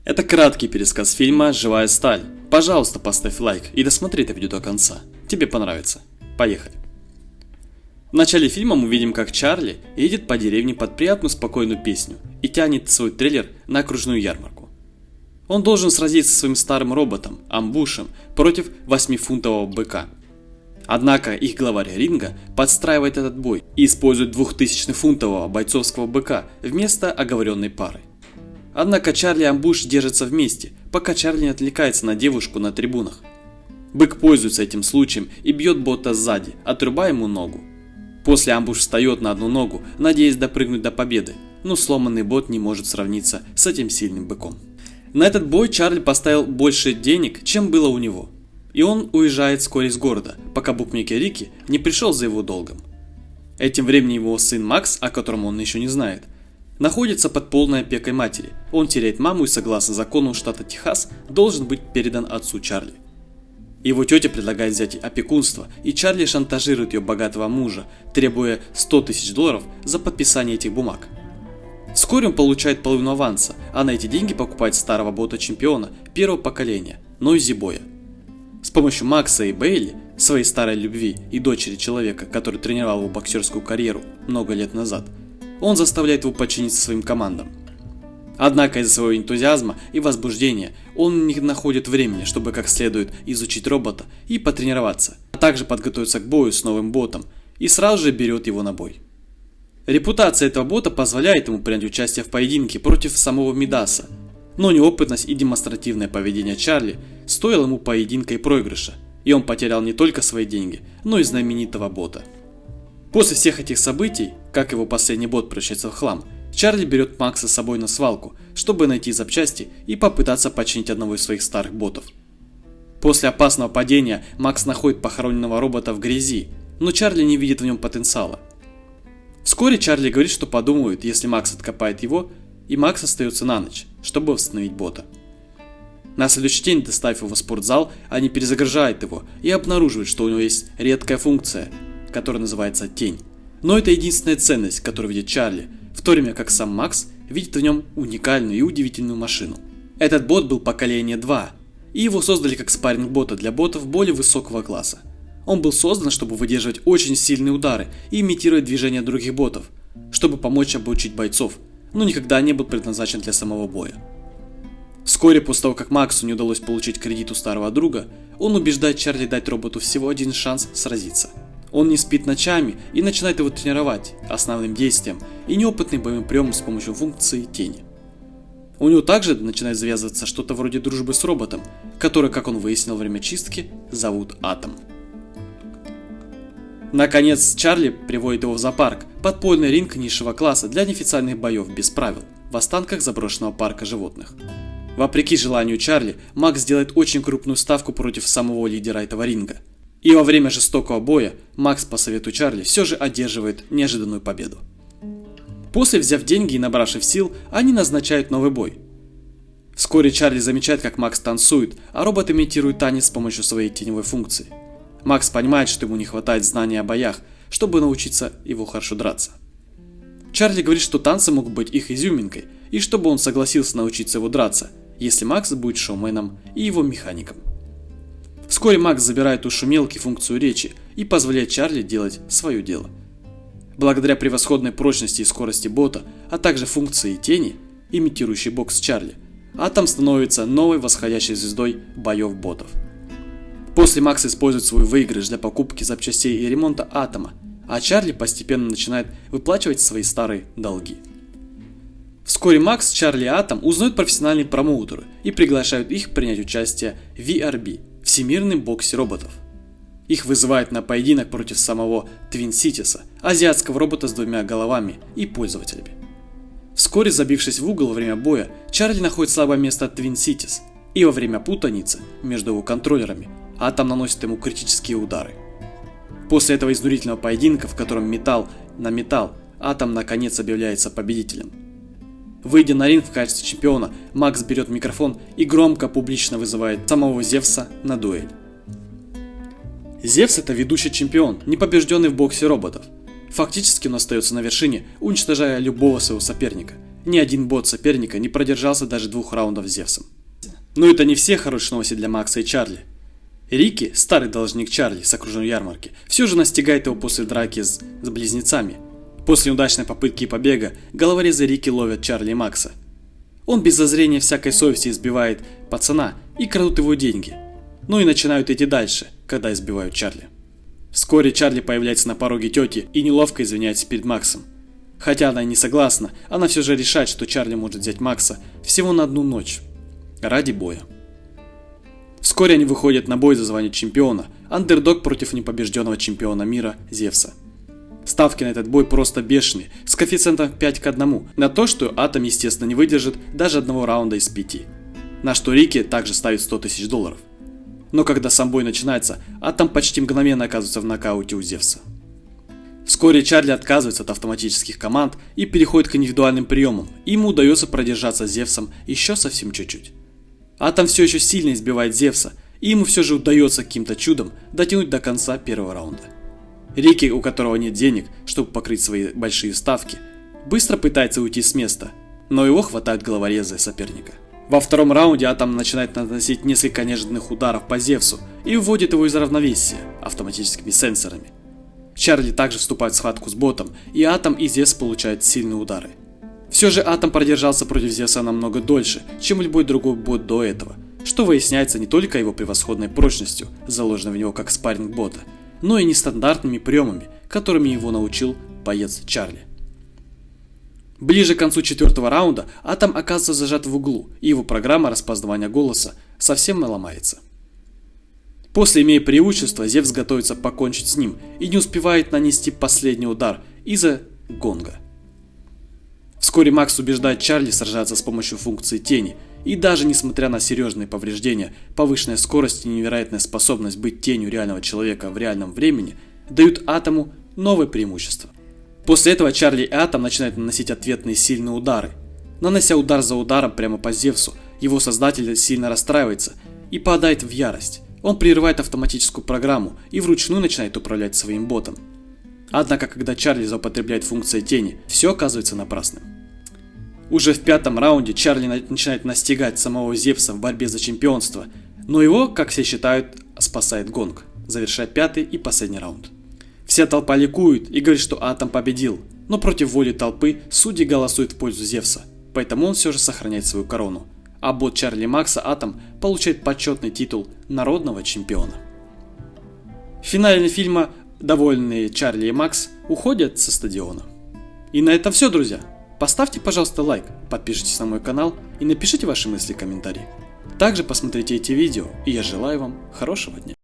Это краткий пересказ фильма «Живая сталь». Пожалуйста, поставь лайк и досмотри это видео до конца. Тебе понравится. Поехали. В начале фильма мы видим, как Чарли едет по деревне под приятную спокойную песню и тянет свой трейлер на окружную ярмарку. Он должен сразиться со своим старым роботом, Амбушем, против 8-фунтового быка. Однако их главарь Ринга подстраивает этот бой и использует 2000-фунтового бойцовского быка вместо оговоренной пары. Однако Чарли и Амбуш держатся вместе, пока Чарли не отвлекается на девушку на трибунах. Бык пользуется этим случаем и бьет бота сзади, отрубая ему ногу. После Амбуш встает на одну ногу, надеясь допрыгнуть до победы, но сломанный бот не может сравниться с этим сильным быком. На этот бой Чарли поставил больше денег, чем было у него. И он уезжает вскоре из города, пока букмекер Рики не пришел за его долгом. Этим временем его сын Макс, о котором он еще не знает, находится под полной опекой матери. Он теряет маму и, согласно закону штата Техас, должен быть передан отцу Чарли. Его тетя предлагает взять опекунство, и Чарли шантажирует ее богатого мужа, требуя $100 000 за подписание этих бумаг. Вскоре он получает половину аванса, а на эти деньги покупает старого бота-чемпиона первого поколения, Нойзи Боя. С помощью Макса и Бейли, своей старой любви и дочери человека, который тренировал его боксерскую карьеру много лет назад, он заставляет его подчиниться своим командам. Однако из-за своего энтузиазма и возбуждения он не находит времени, чтобы как следует изучить робота и потренироваться, а также подготовиться к бою с новым ботом и сразу же берет его на бой. Репутация этого бота позволяет ему принять участие в поединке против самого Мидаса, но неопытность и демонстративное поведение Чарли стоило ему поединка и проигрыша, и он потерял не только свои деньги, но и знаменитого бота. После всех этих событий, как его последний бот превращается в хлам, Чарли берет Макса с собой на свалку, чтобы найти запчасти и попытаться починить одного из своих старых ботов. После опасного падения Макс находит похороненного робота в грязи, но Чарли не видит в нем потенциала. Вскоре Чарли говорит, что подумает, если Макс откопает его, и Макс остается на ночь, чтобы восстановить бота. На следующий день, доставив его в спортзал, они перезагружают его и обнаруживают, что у него есть редкая функция, которая называется тень. Но это единственная ценность, которую видит Чарли, в то время как сам Макс видит в нем уникальную и удивительную машину. Этот бот был поколение 2, и его создали как спарринг-бота для ботов более высокого класса. Он был создан, чтобы выдерживать очень сильные удары и имитировать движения других ботов, чтобы помочь обучить бойцов, но никогда не был предназначен для самого боя. Вскоре после того, как Максу не удалось получить кредит у старого друга, он убеждает Чарли дать роботу всего один шанс сразиться. Он не спит ночами и начинает его тренировать основным действием и неопытным боевым приемом с помощью функции тени. У него также начинает завязываться что-то вроде дружбы с роботом, который, как он выяснил во время чистки, зовут Атом. Наконец, Чарли приводит его в зоопарк, подпольный ринг низшего класса для неофициальных боев без правил, в останках заброшенного парка животных. Вопреки желанию Чарли, Макс делает очень крупную ставку против самого лидера этого ринга. И во время жестокого боя Макс по совету Чарли все же одерживает неожиданную победу. После, взяв деньги и набравшись сил, они назначают новый бой. Вскоре Чарли замечает, как Макс танцует, а робот имитирует танец с помощью своей теневой функции. Макс понимает, что ему не хватает знаний о боях, чтобы научиться его хорошо драться. Чарли говорит, что танцы могут быть их изюминкой, и чтобы он согласился научиться его драться, если Макс будет шоуменом и его механиком. Вскоре Макс забирает у шумелки функцию речи и позволяет Чарли делать свое дело. Благодаря превосходной прочности и скорости бота, а также функции тени, имитирующей бокс Чарли, Атом становится новой восходящей звездой боев ботов. После Макс использует свой выигрыш для покупки запчастей и ремонта Атома, а Чарли постепенно начинает выплачивать свои старые долги. Вскоре Макс, Чарли и Атом узнают профессиональные промоутеры и приглашают их принять участие в VRB – Всемирном боксе роботов. Их вызывают на поединок против самого Твин Ситиса, азиатского робота с двумя головами и пользователями. Вскоре, забившись в угол во время боя, Чарли находит слабое место Твин Ситис, и во время путаницы между его контроллерами Атом наносит ему критические удары. После этого изнурительного поединка, в котором металл на металл, Атом наконец объявляется победителем. Выйдя на ринг в качестве чемпиона, Макс берет микрофон и громко публично вызывает самого Зевса на дуэль. Зевс — это ведущий чемпион, непобежденный в боксе роботов. Фактически он остается на вершине, уничтожая любого своего соперника, Ни один бот соперника не продержался даже 2 раундов с Зевсом. Но это не все хорошие новости для Макса и Чарли. Рики, старый должник Чарли с окружной ярмарки, все же настигает его после драки с близнецами. После удачной попытки побега головорезы Рики ловят Чарли и Макса. Он без зазрения всякой совести избивает пацана и крадут его деньги. Ну и начинают идти дальше, когда избивают Чарли. Вскоре Чарли появляется на пороге тети и неловко извиняется перед Максом. Хотя она и не согласна, она все же решает, что Чарли может взять Макса всего на 1 ночь. Ради боя. Вскоре они выходят на бой за звание чемпиона, андердог против непобежденного чемпиона мира Зевса. Ставки на этот бой просто бешеные, с коэффициентом 5:1, на то, что Атом, естественно, не выдержит даже 1 раунда из 5. На что Рики также ставит $100 000. Но когда сам бой начинается, Атом почти мгновенно оказывается в нокауте у Зевса. Вскоре Чарли отказывается от автоматических команд и переходит к индивидуальным приемам, и ему удается продержаться с Зевсом еще совсем чуть-чуть. Атом все еще сильно избивает Зевса, и ему все же удается каким-то чудом дотянуть до конца 1-го раунда. Рики, у которого нет денег, чтобы покрыть свои большие ставки, быстро пытается уйти с места, но его хватают головорезы соперника. Во 2-м раунде Атом начинает наносить несколько неожиданных ударов по Зевсу и вводит его из равновесия автоматическими сенсорами. Чарли также вступает в схватку с ботом, и Атом и Зевс получают сильные удары. Все же Атом продержался против Зевса намного дольше, чем любой другой бот до этого, что выясняется не только его превосходной прочностью, заложенной в него как спарринг бота, но и нестандартными приемами, которыми его научил боец Чарли. Ближе к концу 4-го раунда Атом оказывается зажат в углу, и его программа распознавания голоса совсем ломается. После, имея преимущество, Зевс готовится покончить с ним и не успевает нанести последний удар из-за гонга. Вскоре Макс убеждает Чарли сражаться с помощью функции тени, и даже несмотря на серьезные повреждения, повышенная скорость и невероятная способность быть тенью реального человека в реальном времени дают Атому новое преимущество. После этого Чарли и Атом начинают наносить ответные сильные удары. Нанося удар за ударом прямо по Зевсу, его создатель сильно расстраивается и падает в ярость. Он прерывает автоматическую программу и вручную начинает управлять своим ботом. Однако, когда Чарли злоупотребляет функцией тени, все оказывается напрасным. Уже в 5-м раунде Чарли начинает настигать самого Зевса в борьбе за чемпионство, но его, как все считают, спасает гонг, завершая 5-й и последний раунд. Вся толпа ликует и говорит, что Атом победил, но против воли толпы судьи голосуют в пользу Зевса, поэтому он все же сохраняет свою корону, а бот Чарли Макса Атом получает почетный титул народного чемпиона. В финале фильма довольные Чарли и Макс уходят со стадиона. И на этом все, друзья. Поставьте, пожалуйста, лайк, подпишитесь на мой канал и напишите ваши мысли в комментарии. Также посмотрите эти видео, и я желаю вам хорошего дня.